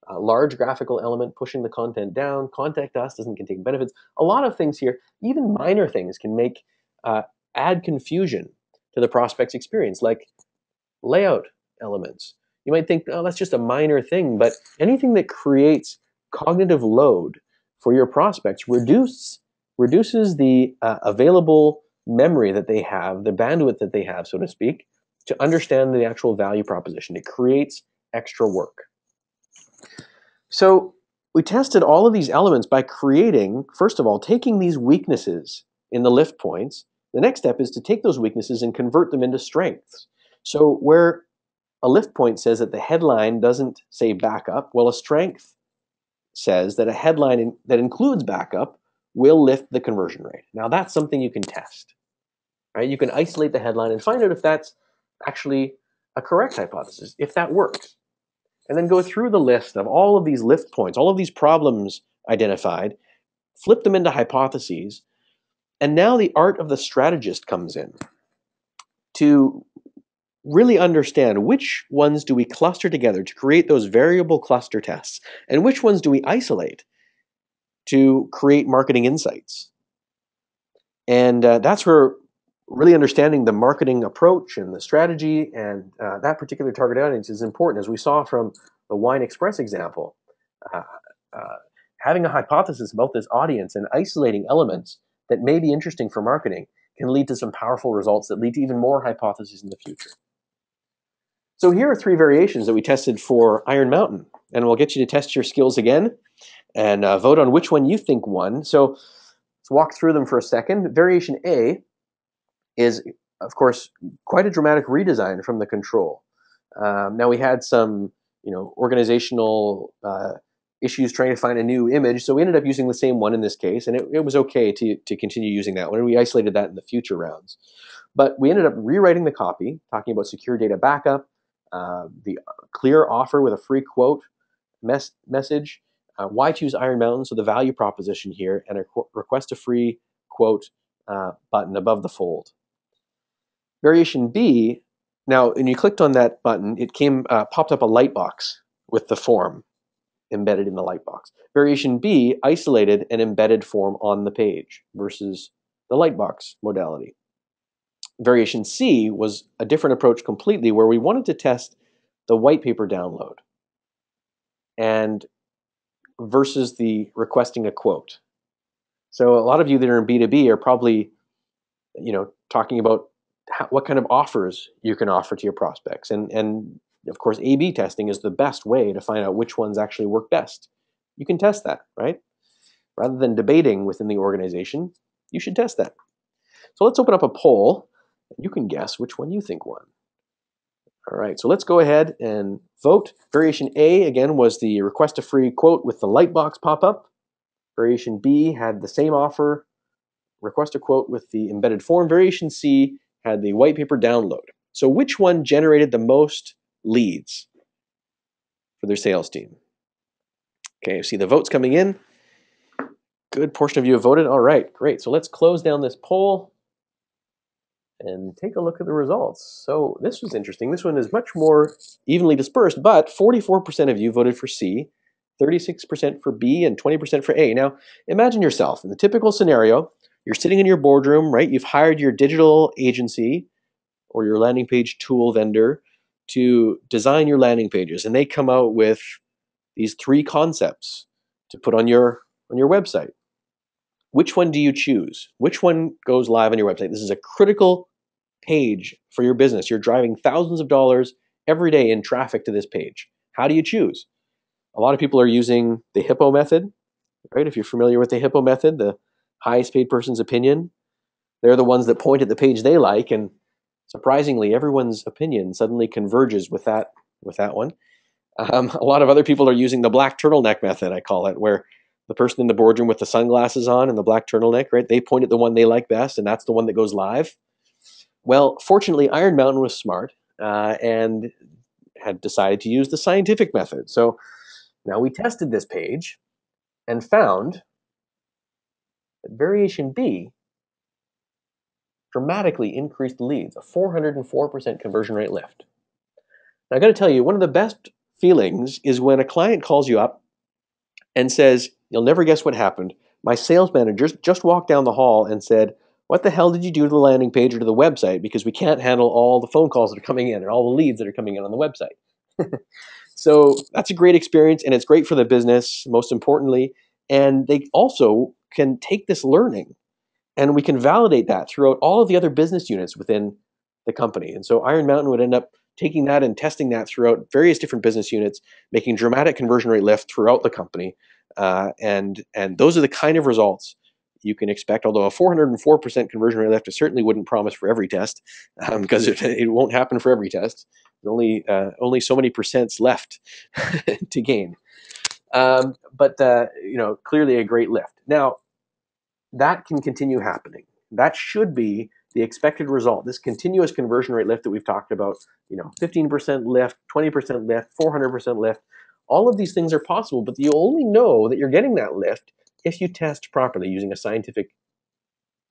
B: Large graphical element pushing the content down. Contact us doesn't contain benefits. A lot of things here, even minor things, can add confusion to the prospect's experience, like layout elements. You might think, oh, that's just a minor thing, but anything that creates cognitive load for your prospects reduces the available memory that they have, the bandwidth that they have, so to speak, to understand the actual value proposition. It creates extra work. So we tested all of these elements by creating, first of all, taking these weaknesses in the lift points. The next step is to take those weaknesses and convert them into strengths. So where a lift point says that the headline doesn't say backup, well, a strength says that a headline that includes backup will lift the conversion rate. Now that's something you can test. Right? You can isolate the headline and find out if that's actually a correct hypothesis, if that works. And then go through the list of all of these lift points, all of these problems identified, flip them into hypotheses, and now the art of the strategist comes in to really understand which ones do we cluster together to create those variable cluster tests, and which ones do we isolate to create marketing insights. And that's where really understanding the marketing approach and the strategy and that particular target audience is important. As we saw from the Wine Express example, having a hypothesis about this audience and isolating elements that may be interesting for marketing can lead to some powerful results that lead to even more hypotheses in the future. So here are 3 variations that we tested for Iron Mountain, and we'll get you to test your skills again and vote on which one you think won. So let's walk through them for a second. Variation A is, of course, quite a dramatic redesign from the control. Now we had some, organizational issues trying to find a new image, so we ended up using the same one in this case, and it was okay to continue using that one, and we isolated that in the future rounds. But we ended up rewriting the copy, talking about secure data backup, the clear offer with a free quote message, why choose Iron Mountain, so the value proposition here, and a request a free quote button above the fold. Variation B, now when you clicked on that button, it popped up a light box with the form embedded in the light box. Variation B isolated an embedded form on the page versus the light box modality. Variation C was a different approach completely, where we wanted to test the white paper download and versus the requesting a quote. So a lot of you that are in B2B are probably, talking about what kind of offers you can offer to your prospects. And of course, A/B testing is the best way to find out which ones actually work best. You can test that, right? Rather than debating within the organization, you should test that. So let's open up a poll. You can guess which one you think won. All right, so let's go ahead and vote. Variation A, again, was the request a free quote with the light box pop-up. Variation B had the same offer, request a quote with the embedded form. Variation C had the white paper download. So which one generated the most leads for their sales team? Okay, you see the votes coming in. Good portion of you have voted. All right, great. So let's close down this poll and take a look at the results. So this was interesting. This one is much more evenly dispersed, but 44% of you voted for C, 36% for B, and 20% for A. Now, imagine yourself in the typical scenario. You're sitting in your boardroom, right? You've hired your digital agency or your landing page tool vendor to design your landing pages, and they come out with these 3 concepts to put on your website. Which one do you choose? Which one goes live on your website? This is a critical page for your business. You're driving thousands of dollars every day in traffic to this page. How do you choose? A lot of people are using the HIPPO method, right? If you're familiar with the HIPPO method, the highest paid person's opinion, they're the ones that point at the page they like, and surprisingly, everyone's opinion suddenly converges with that one. A lot of other people are using the black turtleneck method, I call it, where the person in the boardroom with the sunglasses on and the black turtleneck, right? They point at the one they like best, and that's the one that goes live. Well, fortunately, Iron Mountain was smart and had decided to use the scientific method. So now we tested this page and found that variation B dramatically increased leads, a 404% conversion rate lift. Now, I got to tell you, one of the best feelings is when a client calls you up and says, "You'll never guess what happened. My sales manager just walked down the hall and said, 'What the hell did you do to the landing page or to the website? Because we can't handle all the phone calls that are coming in and all the leads that are coming in on the website.'" So that's a great experience, and it's great for the business, most importantly. And they also can take this learning and we can validate that throughout all of the other business units within the company. And so Iron Mountain would end up taking that and testing that throughout various different business units, making dramatic conversion rate lift throughout the company. And those are the kind of results you can expect. Although a 404% conversion rate lift, I certainly wouldn't promise for every test because it won't happen for every test. There's only so many percents left to gain. But clearly a great lift. Now, that can continue happening. That should be the expected result. This continuous conversion rate lift that we've talked about, 15% lift, 20% lift, 400% lift, all of these things are possible, but you only know that you're getting that lift if you test properly using a scientific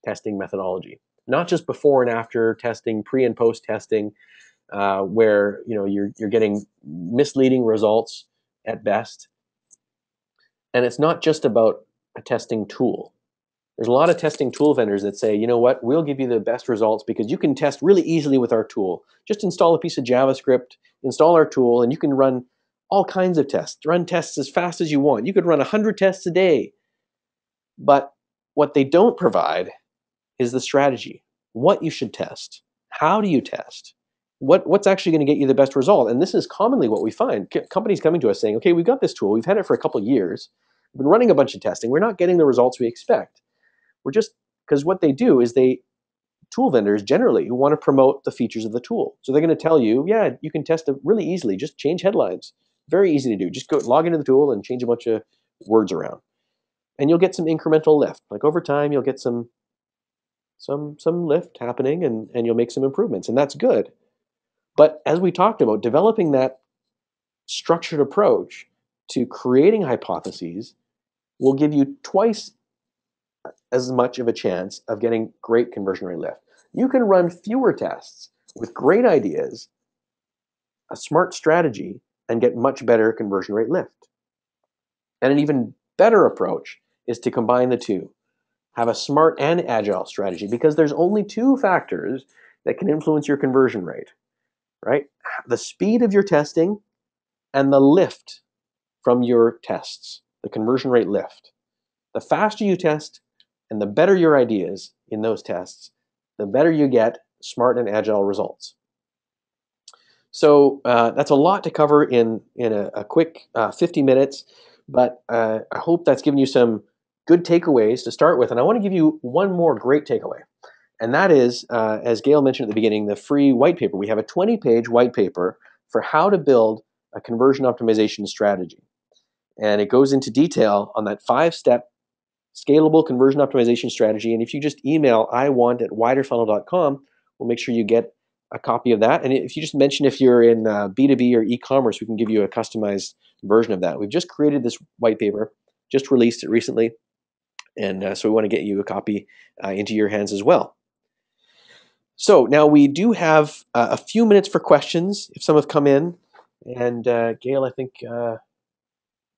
B: testing methodology. Not just before and after testing, pre and post testing, where you're getting misleading results at best. And it's not just about a testing tool. There's a lot of testing tool vendors that say, you know what, we'll give you the best results because you can test really easily with our tool. Just install a piece of JavaScript, install our tool, and you can run all kinds of tests. Run tests as fast as you want. You could run 100 tests a day. But what they don't provide is the strategy. What you should test. How do you test? What's actually going to get you the best result? And this is commonly what we find. Companies coming to us saying, okay, we've got this tool. We've had it for a couple of years. We've been running a bunch of testing. We're not getting the results we expect. We're just, because what they do is tool vendors generally want to promote the features of the tool. So they're going to tell you, yeah, you can test it really easily. Just change headlines. Very easy to do. Just go log into the tool and change a bunch of words around. And you'll get some incremental lift. Like over time, you'll get some lift happening and you'll make some improvements. And that's good. But as we talked about, developing that structured approach to creating hypotheses will give you twice as much of a chance of getting great conversion rate lift. You can run fewer tests with great ideas, a smart strategy, and get much better conversion rate lift. And an even better approach is to combine the two. Have a smart and agile strategy because there's only two factors that can influence your conversion rate, right? The speed of your testing and the lift from your tests, the conversion rate lift. The faster you test, and the better your ideas in those tests, the better you get smart and agile results. So that's a lot to cover in a quick 50 minutes, but I hope that's given you some good takeaways to start with. And I want to give you one more great takeaway. And that is, as Gail mentioned at the beginning, the free white paper. We have a 20-page white paper for how to build a conversion optimization strategy. And it goes into detail on that 5-step scalable conversion optimization strategy. And if you just email iwant@widerfunnel.com, we'll make sure you get a copy of that. And if you just mention if you're in B2B or e-commerce, we can give you a customized version of that. We've just created this white paper, just released it recently. And so we want to get you a copy into your hands as well. So now we do have a few minutes for questions if some have come in. And Gail, I think,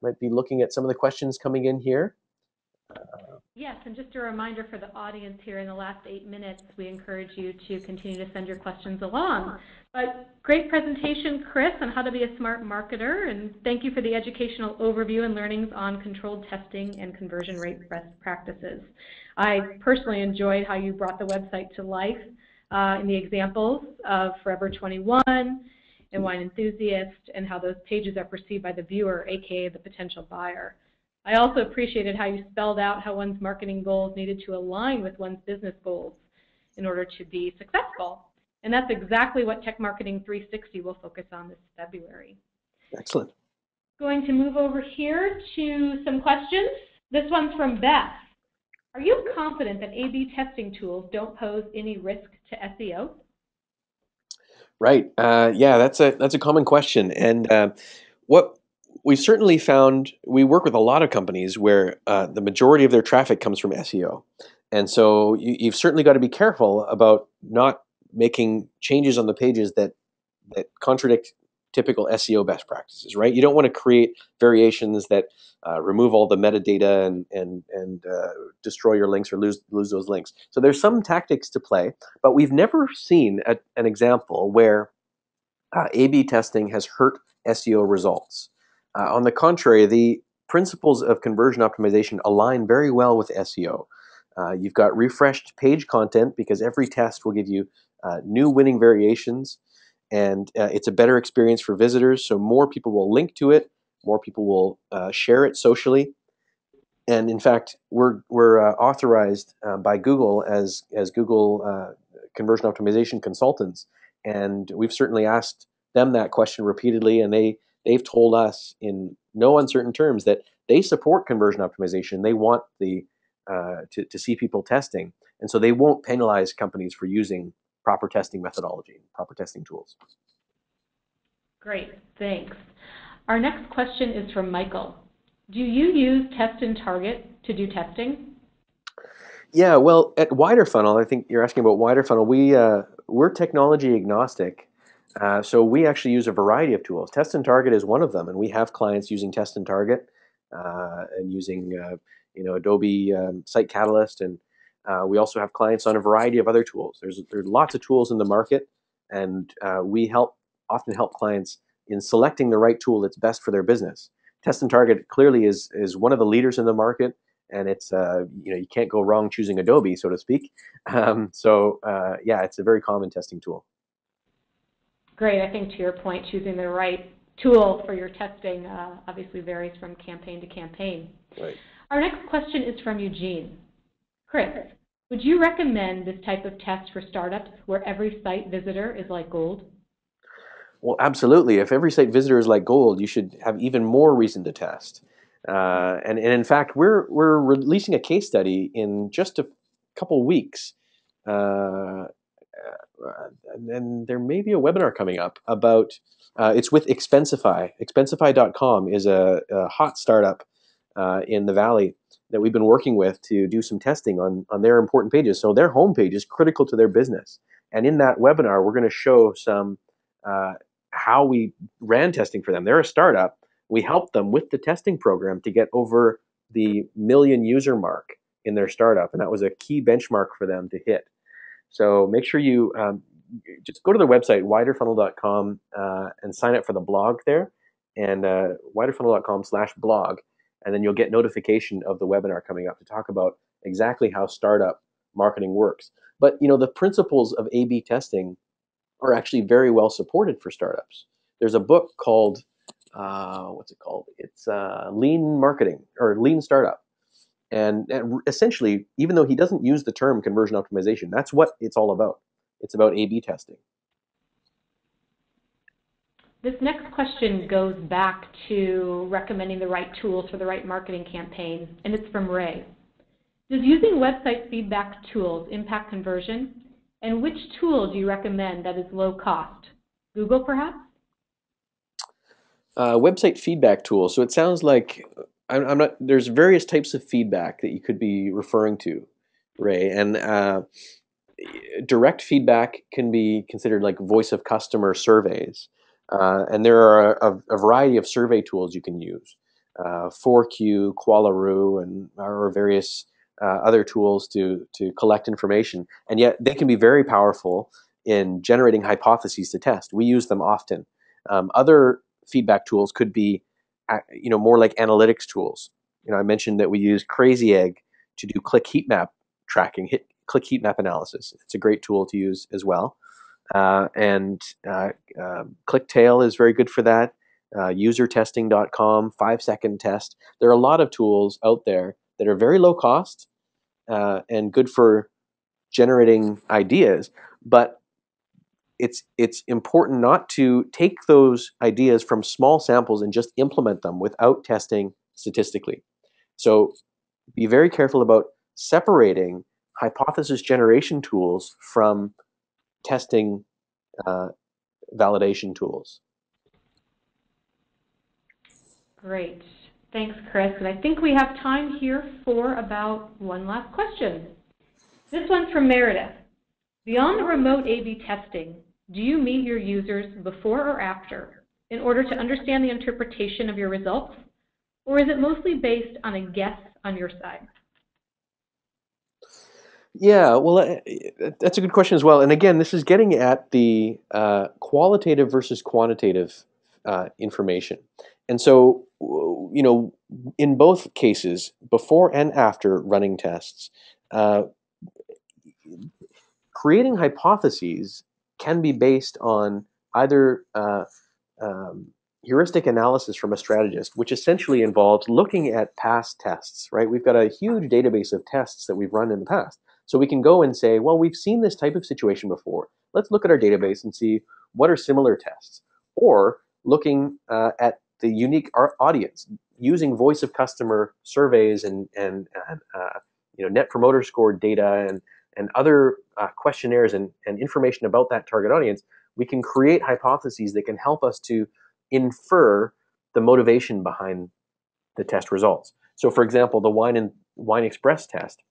B: might be looking at some of the questions coming in here.
A: Yes, and just a reminder for the audience here, in the last 8 minutes, we encourage you to continue to send your questions along. But great presentation, Chris, on how to be a smart marketer, and thank you for the educational overview and learnings on controlled testing and conversion rate best practices. I personally enjoyed how you brought the website to life in the examples of Forever 21 and Wine Enthusiast, and how those pages are perceived by the viewer, aka the potential buyer. I also appreciated how you spelled out how one's marketing goals needed to align with one's business goals in order to be successful. And that's exactly what Tech Marketing 360 will focus on this February.
B: Excellent.
A: Going to move over here to some questions. This one's from Beth. Are you confident that A/B testing tools don't pose any risk to SEO?
B: Right. Yeah, that's a common question, and what we certainly found, we work with a lot of companies where the majority of their traffic comes from SEO, and so you've certainly got to be careful about not making changes on the pages that contradict typical SEO best practices. Right. You don't want to create variations that remove all the metadata and destroy your links or lose those links. So there's some tactics to play, but we've never seen an example where A/B testing has hurt SEO results. On the contrary, the principles of conversion optimization align very well with SEO. You've got refreshed page content because every test will give you new winning variations, and it's a better experience for visitors. So more people will link to it, more people will share it socially, and in fact, we're authorized by Google as Google conversion optimization consultants, and we've certainly asked them that question repeatedly, and they've told us in no uncertain terms that they support conversion optimization. They want the to see people testing, and so they won't penalize companies for using proper testing methodology, proper testing tools.
A: Great, thanks. Our next question is from Michael. Do you use test and target to do testing?
B: Yeah, well, at Widerfunnel, I think you're asking about Widerfunnel. We're technology agnostic, so we actually use a variety of tools. Test and Target is one of them, and we have clients using Test and Target and using Adobe Site Catalyst, and we also have clients on a variety of other tools. There's lots of tools in the market, and we often help clients in selecting the right tool that's best for their business. Test and Target clearly is one of the leaders in the market, and it's you can't go wrong choosing Adobe, so to speak. Yeah, it's a very common testing tool.
A: Great. I think to your point, choosing the right tool for your testing obviously varies from campaign to campaign.
B: Right.
A: Our next question is from Eugene. Chris, would you recommend this type of test for startups where every site visitor is like gold?
B: Well, absolutely. If every site visitor is like gold, you should have even more reason to test. And in fact, we're releasing a case study in just a couple weeks, uh, and there may be a webinar coming up about. It's with Expensify. Expensify.com is a hot startup in the Valley that we've been working with to do some testing on their important pages. So their homepage is critical to their business. And in that webinar, we're going to show some how we ran testing for them. They're a startup. We helped them with the testing program to get over the million user mark in their startup, and that was a key benchmark for them to hit. So make sure you just go to their website, widerfunnel.com, and sign up for the blog there, and widerfunnel.com/blog, and then you'll get notification of the webinar coming up to talk about exactly how startup marketing works. But the principles of A/B testing are actually very well supported for startups. There's a book called, what's it called? It's Lean Marketing or Lean Startup. And essentially, even though he doesn't use the term conversion optimization, that's what it's all about. It's about A/B testing.
A: This next question goes back to recommending the right tools for the right marketing campaign, and it's from Ray. Does using website feedback tools impact conversion? And which tool do you recommend that is low cost? Google, perhaps?
B: Website feedback tool. So it sounds like I'm not. There's various types of feedback that you could be referring to, Ray, and direct feedback can be considered like voice of customer surveys, and there are a variety of survey tools you can use, 4Q, Qualaroo, and or various other tools to collect information, and yet they can be very powerful in generating hypotheses to test. We use them often. Other feedback tools could be, more like analytics tools. I mentioned that we use Crazy Egg to do click heat map tracking, click heat map analysis. It's a great tool to use as well. And ClickTail is very good for that. Usertesting.com, 5-second test. There are a lot of tools out there that are very low cost and good for generating ideas, but it's important not to take those ideas from small samples and just implement them without testing statistically. So be very careful about separating hypothesis generation tools from testing validation tools.
A: Great. Thanks, Chris. And I think we have time here for about one last question. This one's from Meredith. Beyond the remote A/B testing, do you meet your users before or after in order to understand the interpretation of your results? Or is it mostly based on a guess on your side?
B: Yeah, well, that's a good question as well. And again, this is getting at the qualitative versus quantitative information. And so, in both cases, before and after running tests, creating hypotheses can be based on either heuristic analysis from a strategist, which essentially involves looking at past tests, right? We've got a huge database of tests that we've run in the past. So we can go and say, well, we've seen this type of situation before. Let's look at our database and see what are similar tests. Or looking at the unique audience, using voice of customer surveys and net promoter score data and other questionnaires and information about that target audience, we can create hypotheses that can help us to infer the motivation behind the test results. So for example, the Wine Express test,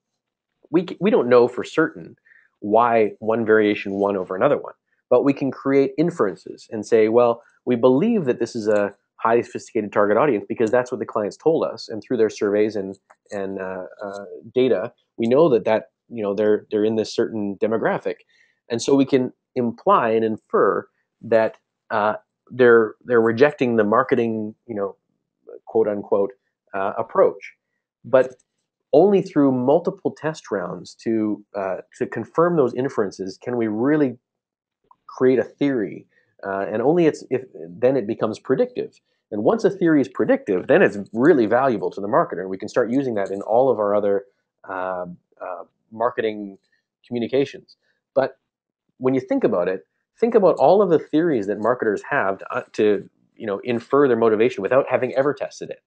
B: we don't know for certain why one variation won over another one, but we can create inferences and say, well, we believe that this is a highly sophisticated target audience because that's what the clients told us, and through their surveys and data, we know that they're in this certain demographic, and so we can imply and infer that they're rejecting the marketing, quote unquote, approach, but only through multiple test rounds to confirm those inferences can we really create a theory, and only then it becomes predictive. And once a theory is predictive, then it's really valuable to the marketer, and we can start using that in all of our other marketing communications. But when you think about it, think about all of the theories that marketers have to infer their motivation without having ever tested it.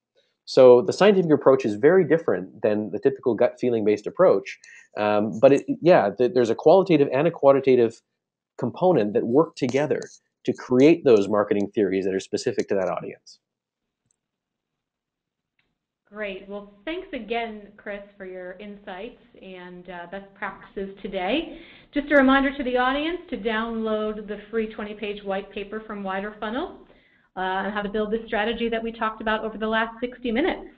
B: So the scientific approach is very different than the typical gut feeling based approach. But there's a qualitative and a quantitative component that work together to create those marketing theories that are specific to that audience.
A: Great. Well, thanks again, Chris, for your insights and best practices today. Just a reminder to the audience to download the free 20-page white paper from Widerfunnel on how to build this strategy that we talked about over the last 60 minutes.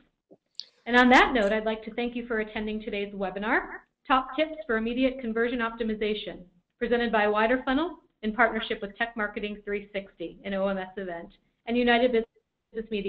A: And on that note, I'd like to thank you for attending today's webinar, Top Tips for Immediate Conversion Optimization, presented by Widerfunnel in partnership with Tech Marketing 360, an OMS event, and United Business Media.